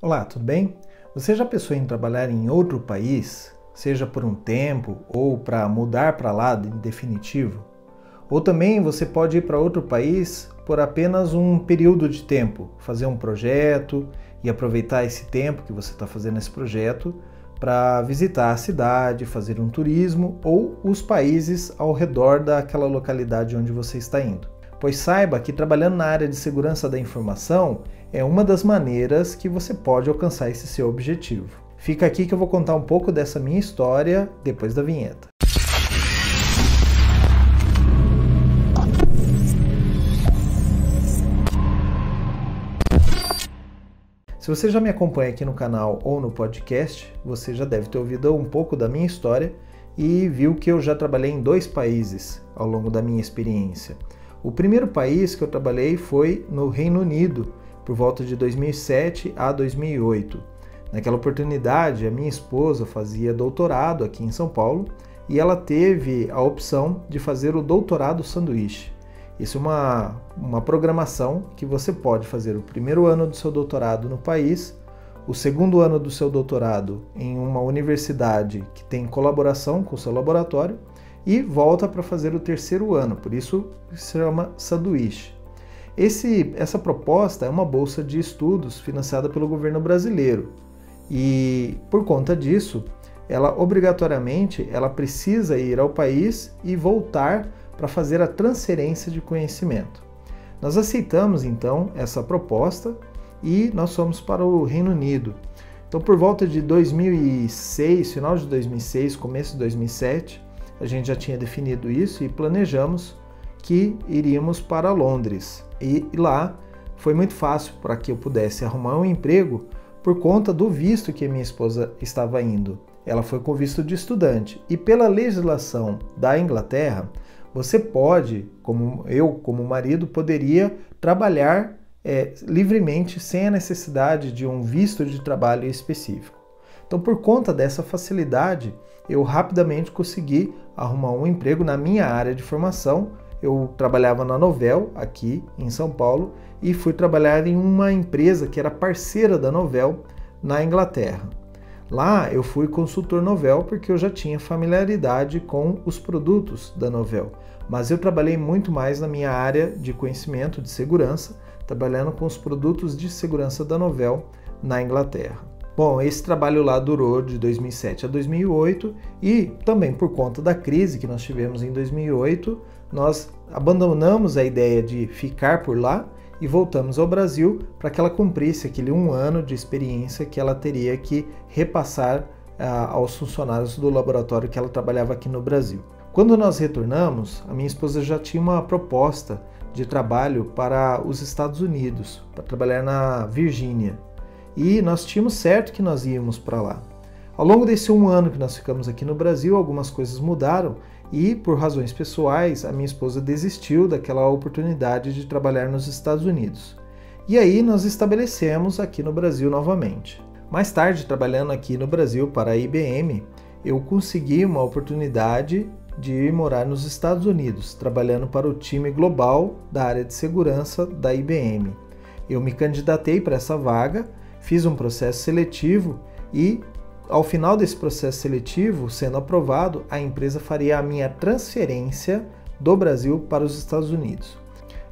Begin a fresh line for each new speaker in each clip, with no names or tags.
Olá, tudo bem? Você já pensou em trabalhar em outro país, seja por um tempo ou para mudar para lá em definitivo? Ou também você pode ir para outro país por apenas um período de tempo, fazer um projeto e aproveitar esse tempo que você está fazendo esse projeto para visitar a cidade, fazer um turismo ou os países ao redor daquela localidade onde você está indo. Pois saiba que trabalhando na área de segurança da informação é uma das maneiras que você pode alcançar esse seu objetivo. Fica aqui que eu vou contar um pouco dessa minha história depois da vinheta. Se você já me acompanha aqui no canal ou no podcast, você já deve ter ouvido um pouco da minha história e viu que eu já trabalhei em 2 países ao longo da minha experiência. O primeiro país que eu trabalhei foi no Reino Unido, por volta de 2007 a 2008. Naquela oportunidade, a minha esposa fazia doutorado aqui em São Paulo e ela teve a opção de fazer o doutorado sanduíche. Isso é uma programação que você pode fazer o primeiro ano do seu doutorado no país, o segundo ano do seu doutorado em uma universidade que tem colaboração com o seu laboratório e volta para fazer o terceiro ano, por isso se chama sanduíche. Essa proposta é uma bolsa de estudos financiada pelo governo brasileiro e, por conta disso, ela obrigatoriamente precisa ir ao país e voltar para fazer a transferência de conhecimento. Nós aceitamos então essa proposta e nós fomos para o Reino Unido. Então, por volta de 2006, final de 2006, começo de 2007, a gente já tinha definido isso e planejamos que iríamos para Londres. E lá foi muito fácil para que eu pudesse arrumar um emprego por conta do visto que a minha esposa estava indo. Ela foi com visto de estudante. E pela legislação da Inglaterra, você pode, como marido, poderia trabalhar livremente sem a necessidade de um visto de trabalho específico. Então, por conta dessa facilidade, eu rapidamente consegui arrumar um emprego na minha área de formação. Eu trabalhava na Novell, aqui em São Paulo, e fui trabalhar em uma empresa que era parceira da Novell na Inglaterra. Lá eu fui consultor Novell porque eu já tinha familiaridade com os produtos da Novell, mas eu trabalhei muito mais na minha área de conhecimento de segurança, trabalhando com os produtos de segurança da Novell na Inglaterra. Bom, esse trabalho lá durou de 2007 a 2008 e também por conta da crise que nós tivemos em 2008, nós abandonamos a ideia de ficar por lá e voltamos ao Brasil para que ela cumprisse aquele 1 ano de experiência que ela teria que repassar aos funcionários do laboratório que ela trabalhava aqui no Brasil. Quando nós retornamos, a minha esposa já tinha uma proposta de trabalho para os Estados Unidos, para trabalhar na Virgínia. E nós tínhamos certo que nós íamos para lá. Ao longo desse 1 ano que nós ficamos aqui no Brasil, algumas coisas mudaram e, por razões pessoais, a minha esposa desistiu daquela oportunidade de trabalhar nos Estados Unidos. E aí nós estabelecemos aqui no Brasil novamente. Mais tarde, trabalhando aqui no Brasil para a IBM, eu consegui uma oportunidade de ir morar nos Estados Unidos, trabalhando para o time global da área de segurança da IBM. Eu me candidatei para essa vaga, fiz um processo seletivo e, ao final desse processo seletivo, sendo aprovado, a empresa faria a minha transferência do Brasil para os Estados Unidos.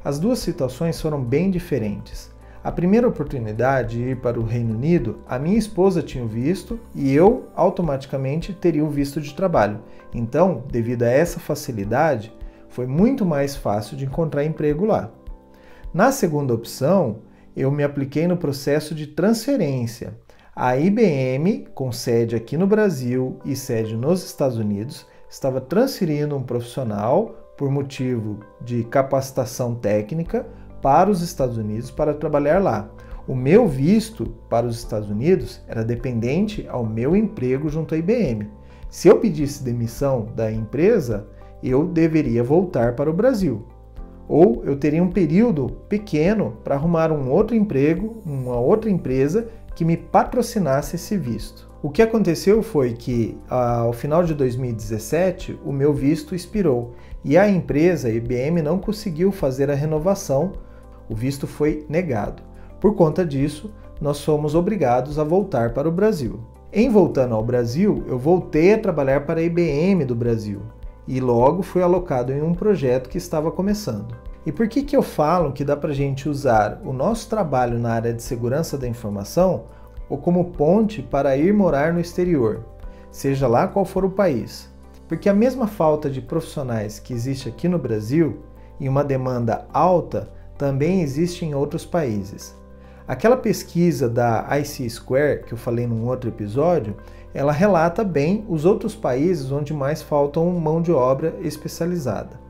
As duas situações foram bem diferentes. A primeira oportunidade de ir para o Reino Unido, a minha esposa tinha o visto e eu automaticamente teria o visto de trabalho. Então, devido a essa facilidade, foi muito mais fácil de encontrar emprego lá. Na segunda opção, eu me apliquei no processo de transferência. A IBM, com sede aqui no Brasil e sede nos Estados Unidos, estava transferindo um profissional por motivo de capacitação técnica para os Estados Unidos para trabalhar lá. O meu visto para os Estados Unidos era dependente ao meu emprego junto à IBM. Se eu pedisse demissão da empresa, eu deveria voltar para o Brasil. Ou eu teria um período pequeno para arrumar um outro emprego, uma outra empresa que me patrocinasse esse visto. O que aconteceu foi que, ao final de 2017, o meu visto expirou e a empresa, a IBM, não conseguiu fazer a renovação, o visto foi negado. Por conta disso, nós somos obrigados a voltar para o Brasil. Em voltando ao Brasil, eu voltei a trabalhar para a IBM do Brasil e logo fui alocado em um projeto que estava começando. E por que eu falo que dá para a gente usar o nosso trabalho na área de segurança da informação ou como ponte para ir morar no exterior, seja lá qual for o país? Porque a mesma falta de profissionais que existe aqui no Brasil e uma demanda alta também existe em outros países. Aquela pesquisa da IC Square, que eu falei num outro episódio, ela relata bem os outros países onde mais faltam mão de obra especializada.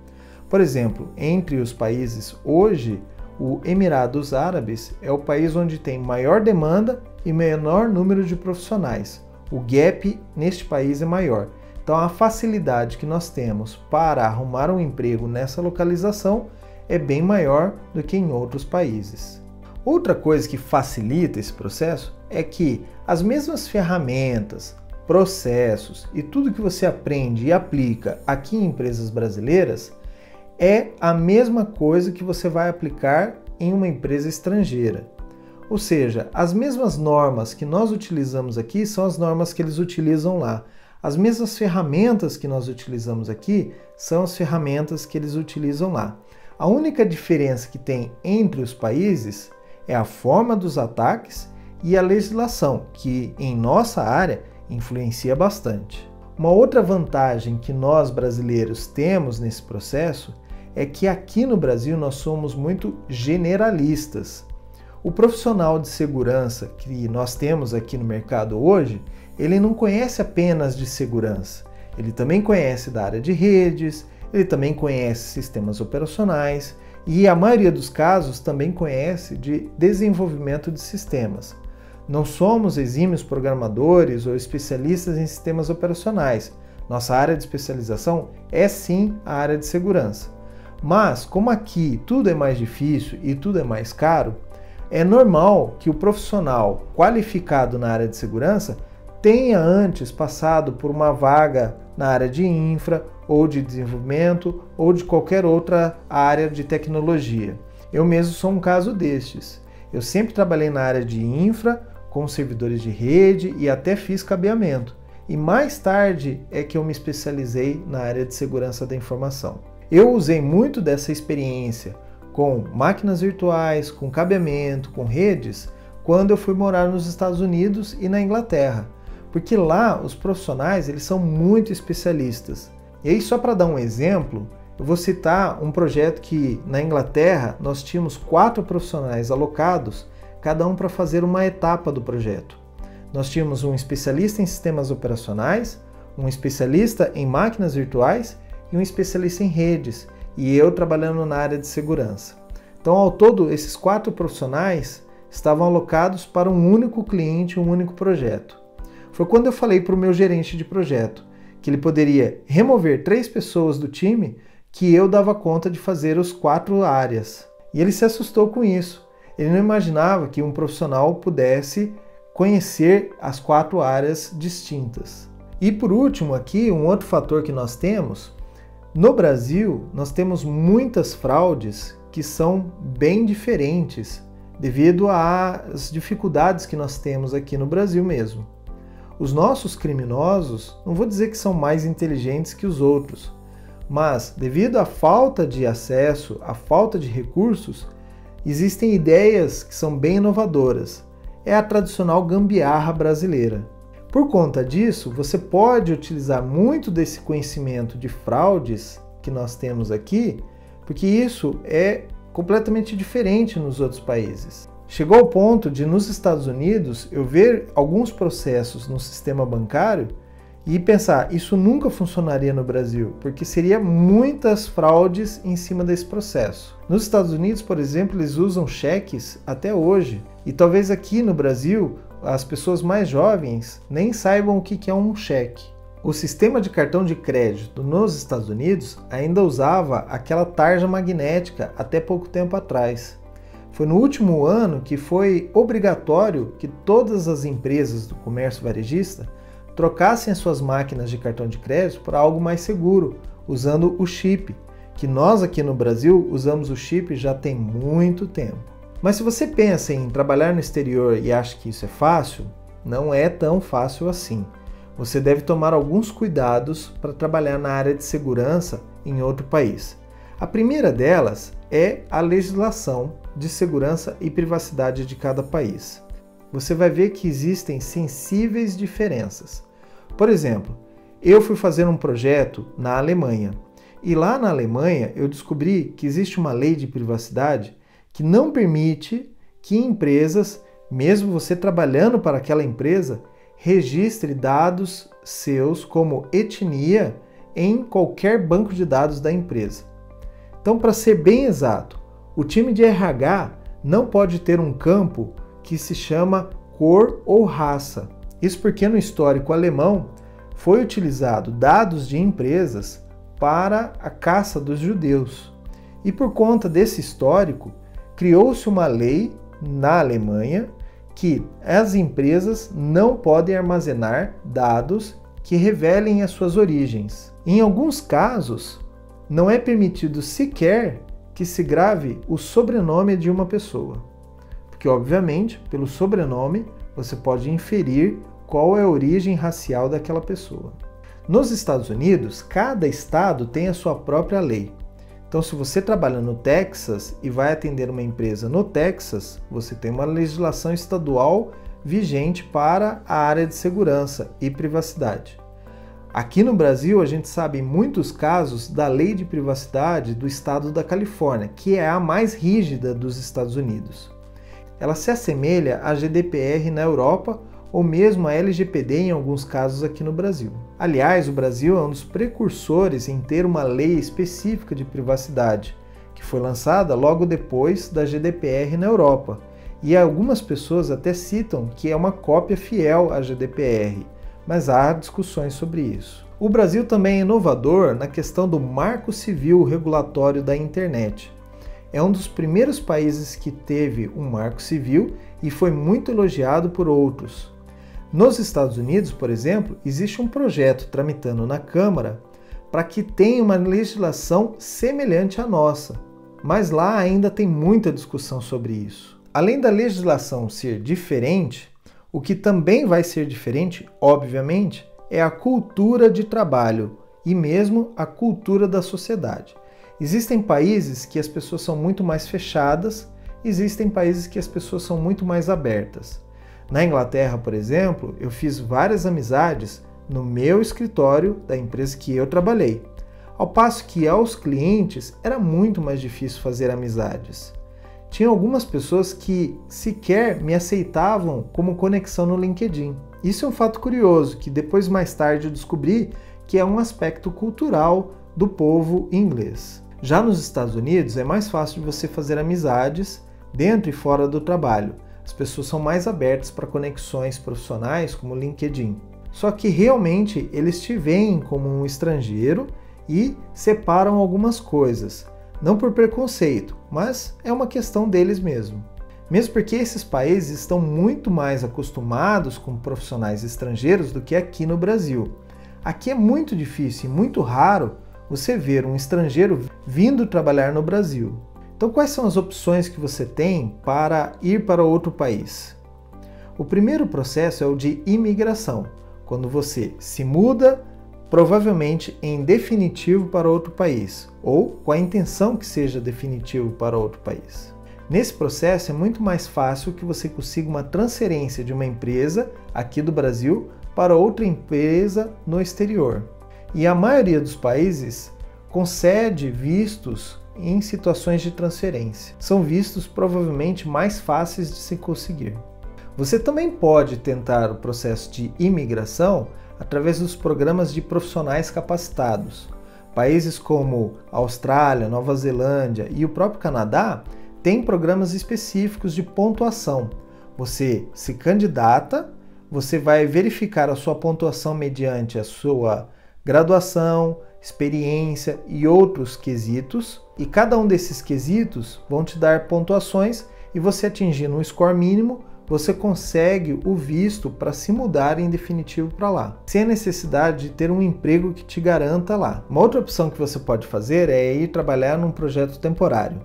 Por exemplo, entre os países hoje, o Emirados Árabes é o país onde tem maior demanda e menor número de profissionais. O gap neste país é maior. Então a facilidade que nós temos para arrumar um emprego nessa localização é bem maior do que em outros países. Outra coisa que facilita esse processo é que as mesmas ferramentas, processos e tudo que você aprende e aplica aqui em empresas brasileiras é a mesma coisa que você vai aplicar em uma empresa estrangeira. Ou seja, as mesmas normas que nós utilizamos aqui são as normas que eles utilizam lá. As mesmas ferramentas que nós utilizamos aqui são as ferramentas que eles utilizam lá. A única diferença que tem entre os países é a forma dos ataques e a legislação, que em nossa área influencia bastante. Uma outra vantagem que nós brasileiros temos nesse processo é que aqui no Brasil nós somos muito generalistas. O profissional de segurança que nós temos aqui no mercado hoje, ele não conhece apenas de segurança, ele também conhece da área de redes, ele também conhece sistemas operacionais e a maioria dos casos também conhece de desenvolvimento de sistemas. Não somos exímios programadores ou especialistas em sistemas operacionais. Nossa área de especialização é sim a área de segurança. Mas, como aqui tudo é mais difícil e tudo é mais caro, é normal que o profissional qualificado na área de segurança tenha antes passado por uma vaga na área de infra, ou de desenvolvimento, ou de qualquer outra área de tecnologia. Eu mesmo sou um caso destes. Eu sempre trabalhei na área de infra, com servidores de rede e até fiz cabeamento. E mais tarde é que eu me especializei na área de segurança da informação. Eu usei muito dessa experiência com máquinas virtuais, com cabeamento, com redes, quando eu fui morar nos Estados Unidos e na Inglaterra, porque lá os profissionais eles são muito especialistas. E aí, só para dar um exemplo, eu vou citar um projeto que na Inglaterra nós tínhamos 4 profissionais alocados, cada um para fazer uma etapa do projeto. Nós tínhamos um especialista em sistemas operacionais, um especialista em máquinas virtuais e um especialista em redes, e eu trabalhando na área de segurança. Então, ao todo, esses 4 profissionais estavam alocados para um único cliente, um único projeto. Foi quando eu falei para o meu gerente de projeto que ele poderia remover 3 pessoas do time, que eu dava conta de fazer os 4 áreas. E ele se assustou com isso. Ele não imaginava que um profissional pudesse conhecer as 4 áreas distintas. E por último aqui, um outro fator que nós temos, no Brasil nós temos muitas fraudes que são bem diferentes devido às dificuldades que nós temos aqui no Brasil mesmo. Os nossos criminosos, não vou dizer que são mais inteligentes que os outros, mas devido à falta de acesso, à falta de recursos, existem ideias que são bem inovadoras. É a tradicional gambiarra brasileira. Por conta disso, você pode utilizar muito desse conhecimento de fraudes que nós temos aqui, porque isso é completamente diferente nos outros países. Chegou ao ponto de, nos Estados Unidos, eu ver alguns processos no sistema bancário e pensar, isso nunca funcionaria no Brasil, porque seria muitas fraudes em cima desse processo. Nos Estados Unidos, por exemplo, eles usam cheques até hoje, e talvez aqui no Brasil as pessoas mais jovens nem saibam o que é um cheque. O sistema de cartão de crédito nos Estados Unidos ainda usava aquela tarja magnética até pouco tempo atrás. Foi no último ano que foi obrigatório que todas as empresas do comércio varejista trocassem as suas máquinas de cartão de crédito para algo mais seguro, usando o chip, que nós aqui no Brasil usamos o chip já tem muito tempo. Mas se você pensa em trabalhar no exterior e acha que isso é fácil, não é tão fácil assim. Você deve tomar alguns cuidados para trabalhar na área de segurança em outro país. A primeira delas é a legislação de segurança e privacidade de cada país. Você vai ver que existem sensíveis diferenças. Por exemplo, eu fui fazer um projeto na Alemanha e lá na Alemanha eu descobri que existe uma lei de privacidade que não permite que empresas, mesmo você trabalhando para aquela empresa, registre dados seus como etnia em qualquer banco de dados da empresa. Então, para ser bem exato, o time de RH não pode ter um campo que se chama cor ou raça. Isso porque no histórico alemão foi utilizado dados de empresas para a caça dos judeus. E por conta desse histórico, criou-se uma lei na Alemanha que as empresas não podem armazenar dados que revelem as suas origens. Em alguns casos, não é permitido sequer que se grave o sobrenome de uma pessoa, porque obviamente, pelo sobrenome, você pode inferir qual é a origem racial daquela pessoa. Nos Estados Unidos, cada estado tem a sua própria lei. Então, se você trabalha no Texas e vai atender uma empresa no Texas, você tem uma legislação estadual vigente para a área de segurança e privacidade. Aqui no Brasil, a gente sabe em muitos casos da lei de privacidade do estado da Califórnia, que é a mais rígida dos Estados Unidos. Ela se assemelha à GDPR na Europa ou mesmo à LGPD em alguns casos aqui no Brasil. Aliás, o Brasil é um dos precursores em ter uma lei específica de privacidade, que foi lançada logo depois da GDPR na Europa, e algumas pessoas até citam que é uma cópia fiel à GDPR, mas há discussões sobre isso. O Brasil também é inovador na questão do Marco Civil Regulatório da Internet. É um dos primeiros países que teve um marco civil e foi muito elogiado por outros. Nos Estados Unidos, por exemplo, existe um projeto tramitando na Câmara para que tenha uma legislação semelhante à nossa, mas lá ainda tem muita discussão sobre isso. Além da legislação ser diferente, o que também vai ser diferente, obviamente, é a cultura de trabalho e mesmo a cultura da sociedade. Existem países que as pessoas são muito mais fechadas, existem países que as pessoas são muito mais abertas. Na Inglaterra, por exemplo, eu fiz várias amizades no meu escritório da empresa que eu trabalhei, ao passo que aos clientes era muito mais difícil fazer amizades. Tinha algumas pessoas que sequer me aceitavam como conexão no LinkedIn. Isso é um fato curioso, que depois mais tarde eu descobri que é um aspecto cultural do povo inglês. Já nos Estados Unidos é mais fácil de você fazer amizades dentro e fora do trabalho. As pessoas são mais abertas para conexões profissionais como o LinkedIn. Só que realmente eles te veem como um estrangeiro e separam algumas coisas. Não por preconceito, mas é uma questão deles mesmo. Mesmo porque esses países estão muito mais acostumados com profissionais estrangeiros do que aqui no Brasil. Aqui é muito difícil e muito raro você ver um estrangeiro vindo trabalhar no Brasil. Então, quais são as opções que você tem para ir para outro país? O primeiro processo é o de imigração, quando você se muda, provavelmente em definitivo para outro país, ou com a intenção que seja definitivo para outro país. Nesse processo é muito mais fácil que você consiga uma transferência de uma empresa aqui do Brasil para outra empresa no exterior. E a maioria dos países concede vistos em situações de transferência. São vistos provavelmente mais fáceis de se conseguir. Você também pode tentar o processo de imigração através dos programas de profissionais capacitados. Países como Austrália, Nova Zelândia e o próprio Canadá têm programas específicos de pontuação. Você se candidata, você vai verificar a sua pontuação mediante a sua graduação, experiência e outros quesitos, e cada um desses quesitos vão te dar pontuações e você atingindo um score mínimo, você consegue o visto para se mudar em definitivo para lá, sem a necessidade de ter um emprego que te garanta lá. Uma outra opção que você pode fazer é ir trabalhar num projeto temporário.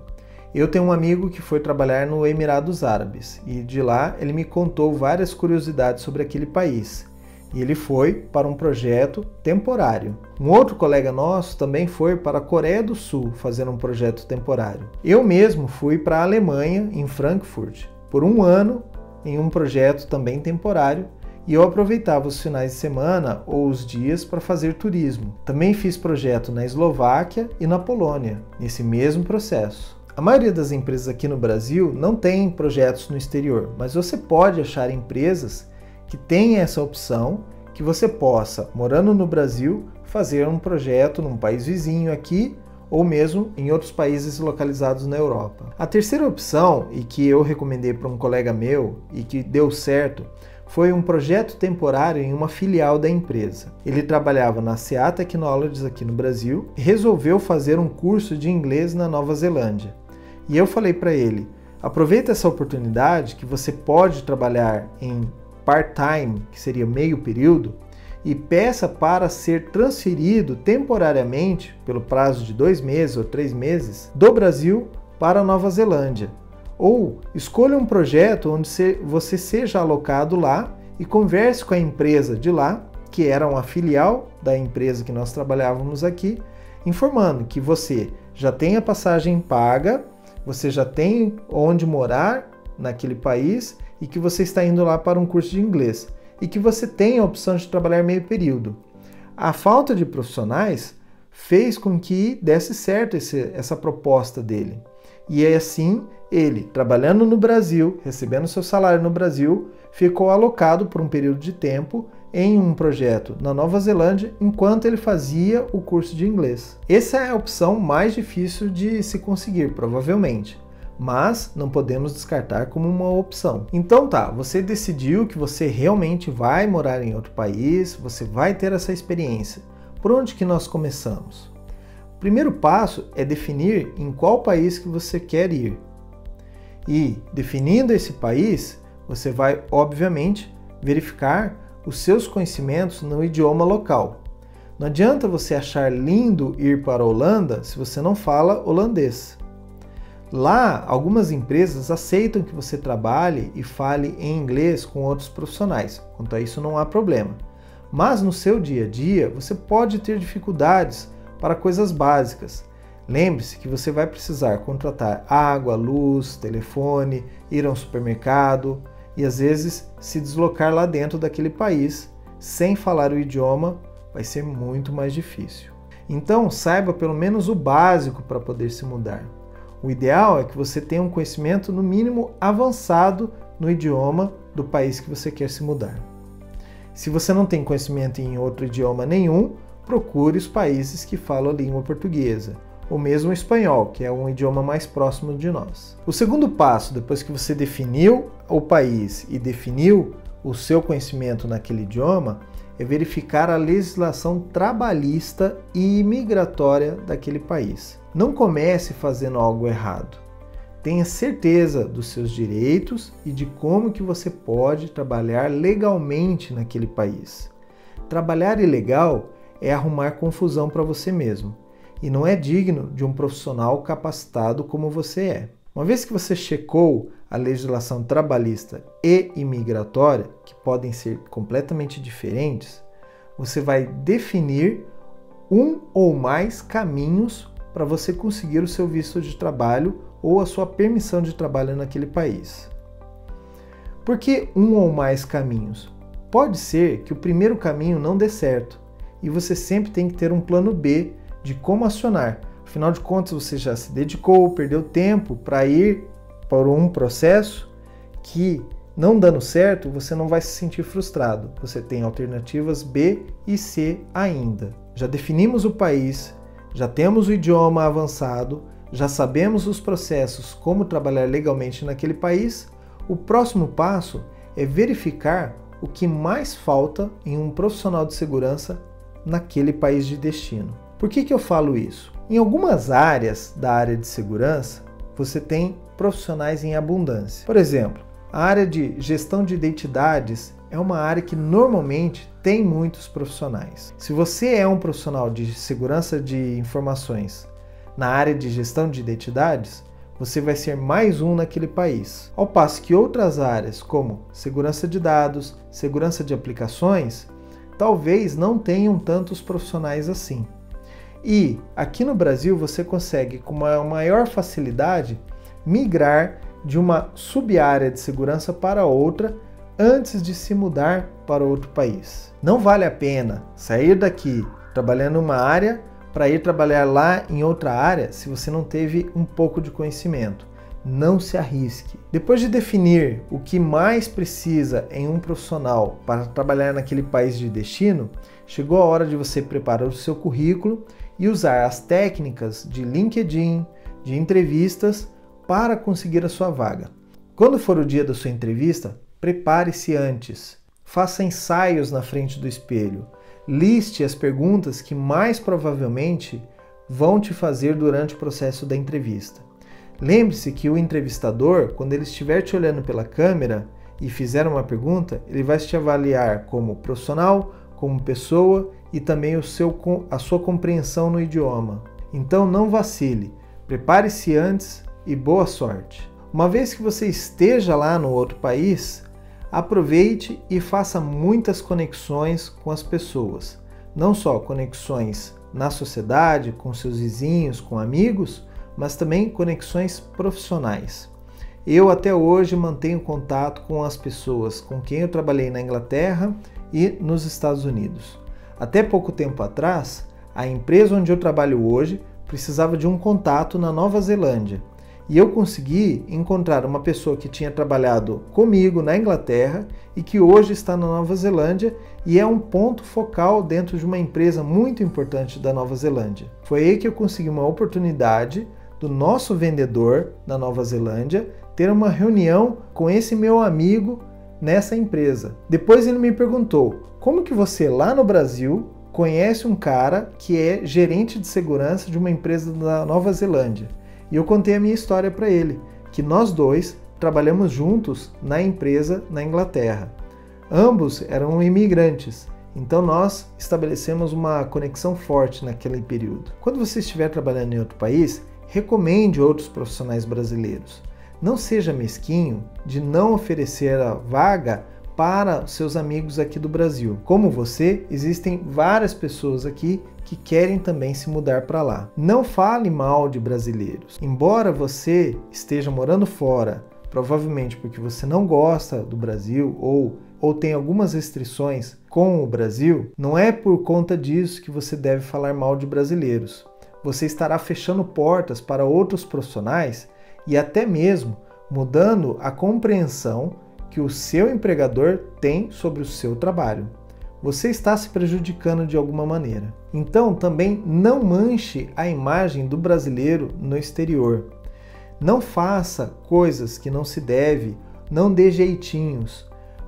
Eu tenho um amigo que foi trabalhar no Emirados Árabes e de lá ele me contou várias curiosidades sobre aquele país. E ele foi para um projeto temporário. Um outro colega nosso também foi para a Coreia do Sul fazer um projeto temporário. Eu mesmo fui para a Alemanha, em Frankfurt, por um ano em um projeto também temporário, e eu aproveitava os finais de semana ou os dias para fazer turismo. Também fiz projeto na Eslováquia e na Polônia, nesse mesmo processo. A maioria das empresas aqui no Brasil não tem projetos no exterior, mas você pode achar empresas que têm essa opção, que você possa, morando no Brasil, fazer um projeto num país vizinho aqui ou mesmo em outros países localizados na Europa. A terceira opção, e que eu recomendei para um colega meu e que deu certo, foi um projeto temporário em uma filial da empresa. Ele trabalhava na CA Technologies aqui no Brasil e resolveu fazer um curso de inglês na Nova Zelândia. E eu falei para ele, aproveita essa oportunidade que você pode trabalhar em part-time, que seria meio período, e peça para ser transferido temporariamente, pelo prazo de 2 meses ou 3 meses, do Brasil para a Nova Zelândia. Ou escolha um projeto onde você seja alocado lá e converse com a empresa de lá, que era uma filial da empresa que nós trabalhávamos aqui, informando que você já tem a passagem paga, você já tem onde morar naquele país e que você está indo lá para um curso de inglês e que você tem a opção de trabalhar meio período. A falta de profissionais fez com que desse certo essa proposta dele. E é assim, ele, trabalhando no Brasil, recebendo seu salário no Brasil, ficou alocado por um período de tempo em um projeto na Nova Zelândia, enquanto ele fazia o curso de inglês. Essa é a opção mais difícil de se conseguir, provavelmente, mas não podemos descartar como uma opção. Então tá, você decidiu que você realmente vai morar em outro país, você vai ter essa experiência. Por onde que nós começamos? O primeiro passo é definir em qual país que você quer ir. E, definindo esse país, você vai, obviamente, verificar os seus conhecimentos no idioma local. Não adianta você achar lindo ir para a Holanda se você não fala holandês. Lá, algumas empresas aceitam que você trabalhe e fale em inglês com outros profissionais. Quanto a isso, não há problema. Mas no seu dia a dia, você pode ter dificuldades para coisas básicas. Lembre-se que você vai precisar contratar água, luz, telefone, ir a um supermercado e às vezes se deslocar lá dentro daquele país sem falar o idioma vai ser muito mais difícil. Então, saiba pelo menos o básico para poder se mudar. O ideal é que você tenha um conhecimento no mínimo avançado no idioma do país que você quer se mudar. Se você não tem conhecimento em outro idioma nenhum, procure os países que falam a língua portuguesa, ou mesmo o espanhol, que é um idioma mais próximo de nós. O segundo passo, depois que você definiu o país e definiu o seu conhecimento naquele idioma, é verificar a legislação trabalhista e imigratória daquele país. Não comece fazendo algo errado. Tenha certeza dos seus direitos e de como que você pode trabalhar legalmente naquele país. Trabalhar ilegal é arrumar confusão para você mesmo e não é digno de um profissional capacitado como você é. Uma vez que você checou a legislação trabalhista e imigratória, que podem ser completamente diferentes, você vai definir um ou mais caminhos para você conseguir o seu visto de trabalho ou a sua permissão de trabalho naquele país. Por que um ou mais caminhos? Pode ser que o primeiro caminho não dê certo e você sempre tem que ter um plano B de como acionar. Afinal de contas, você já se dedicou, perdeu tempo para ir por um processo que, não dando certo, você não vai se sentir frustrado. Você tem alternativas B e C ainda. Já definimos o país, já temos o idioma avançado, já sabemos os processos, como trabalhar legalmente naquele país. O próximo passo é verificar o que mais falta em um profissional de segurança naquele país de destino. Por que eu falo isso? Em algumas áreas da área de segurança, você tem profissionais em abundância. Por exemplo, a área de gestão de identidades é uma área que normalmente tem muitos profissionais. Se você é um profissional de segurança de informações na área de gestão de identidades, você vai ser mais um naquele país. Ao passo que outras áreas, como segurança de dados, segurança de aplicações, talvez não tenham tantos profissionais assim. E aqui no Brasil você consegue com uma maior facilidade migrar de uma sub-área de segurança para outra antes de se mudar para outro país. Não vale a pena sair daqui trabalhando em uma área para ir trabalhar lá em outra área se você não teve um pouco de conhecimento. Não se arrisque. Depois de definir o que mais precisa em um profissional para trabalhar naquele país de destino, chegou a hora de você preparar o seu currículo e usar as técnicas de LinkedIn, de entrevistas, para conseguir a sua vaga. Quando for o dia da sua entrevista, prepare-se antes. Faça ensaios na frente do espelho. Liste as perguntas que mais provavelmente vão te fazer durante o processo da entrevista. Lembre-se que o entrevistador, quando ele estiver te olhando pela câmera e fizer uma pergunta, ele vai te avaliar como profissional, como pessoa e também a sua compreensão no idioma. Então não vacile, prepare-se antes e boa sorte. Uma vez que você esteja lá no outro país, aproveite e faça muitas conexões com as pessoas. Não só conexões na sociedade, com seus vizinhos, com amigos, mas também conexões profissionais. Eu até hoje mantenho contato com as pessoas com quem eu trabalhei na Inglaterra e nos Estados Unidos. Até pouco tempo atrás, a empresa onde eu trabalho hoje precisava de um contato na Nova Zelândia. E eu consegui encontrar uma pessoa que tinha trabalhado comigo na Inglaterra e que hoje está na Nova Zelândia e é um ponto focal dentro de uma empresa muito importante da Nova Zelândia. Foi aí que eu consegui uma oportunidade do nosso vendedor na Nova Zelândia ter uma reunião com esse meu amigo nessa empresa. Depois ele me perguntou: como que você lá no Brasil conhece um cara que é gerente de segurança de uma empresa da Nova Zelândia? E eu contei a minha história para ele, que nós dois trabalhamos juntos na empresa na Inglaterra. Ambos eram imigrantes, então nós estabelecemos uma conexão forte naquele período. Quando você estiver trabalhando em outro país, recomende outros profissionais brasileiros. Não seja mesquinho de não oferecer a vaga para seus amigos aqui do Brasil. Como você, existem várias pessoas aqui que querem também se mudar para lá. Não fale mal de brasileiros. Embora você esteja morando fora, provavelmente porque você não gosta do Brasil ou tem algumas restrições com o Brasil, não é por conta disso que você deve falar mal de brasileiros. Você estará fechando portas para outros profissionais e até mesmo mudando a compreensão que o seu empregador tem sobre o seu trabalho. Você está se prejudicando de alguma maneira. Então, também não manche a imagem do brasileiro no exterior. Não faça coisas que não se deve, não dê jeitinhos.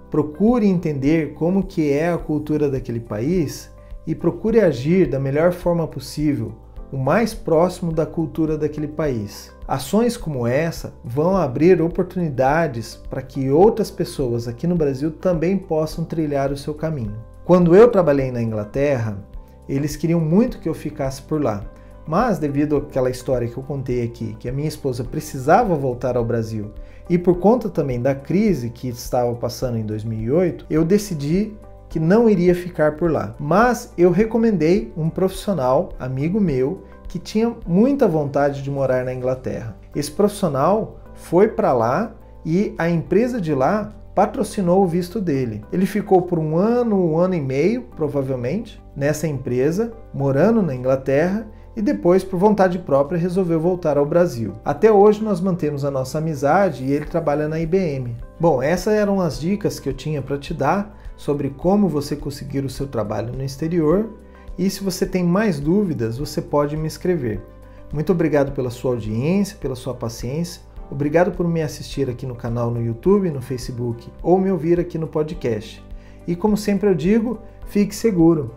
Procure entender como que é a cultura daquele país e procure agir da melhor forma possível, o mais próximo da cultura daquele país. Ações como essa vão abrir oportunidades para que outras pessoas aqui no Brasil também possam trilhar o seu caminho. Quando eu trabalhei na Inglaterra, eles queriam muito que eu ficasse por lá, mas devido àquela história que eu contei aqui, que a minha esposa precisava voltar ao Brasil e por conta também da crise que estava passando em 2008, eu decidi que não iria ficar por lá. Mas eu recomendei um profissional, amigo meu, que tinha muita vontade de morar na Inglaterra. Esse profissional foi para lá e a empresa de lá patrocinou o visto dele. Ele ficou por um ano e meio, provavelmente, nessa empresa, morando na Inglaterra, e depois, por vontade própria, resolveu voltar ao Brasil. Até hoje nós mantemos a nossa amizade e ele trabalha na IBM. Bom, essas eram as dicas que eu tinha para te dar sobre como você conseguir o seu trabalho no exterior, e se você tem mais dúvidas, você pode me escrever. Muito obrigado pela sua audiência, pela sua paciência. Obrigado por me assistir aqui no canal no YouTube, no Facebook ou me ouvir aqui no podcast. E como sempre eu digo, fique seguro.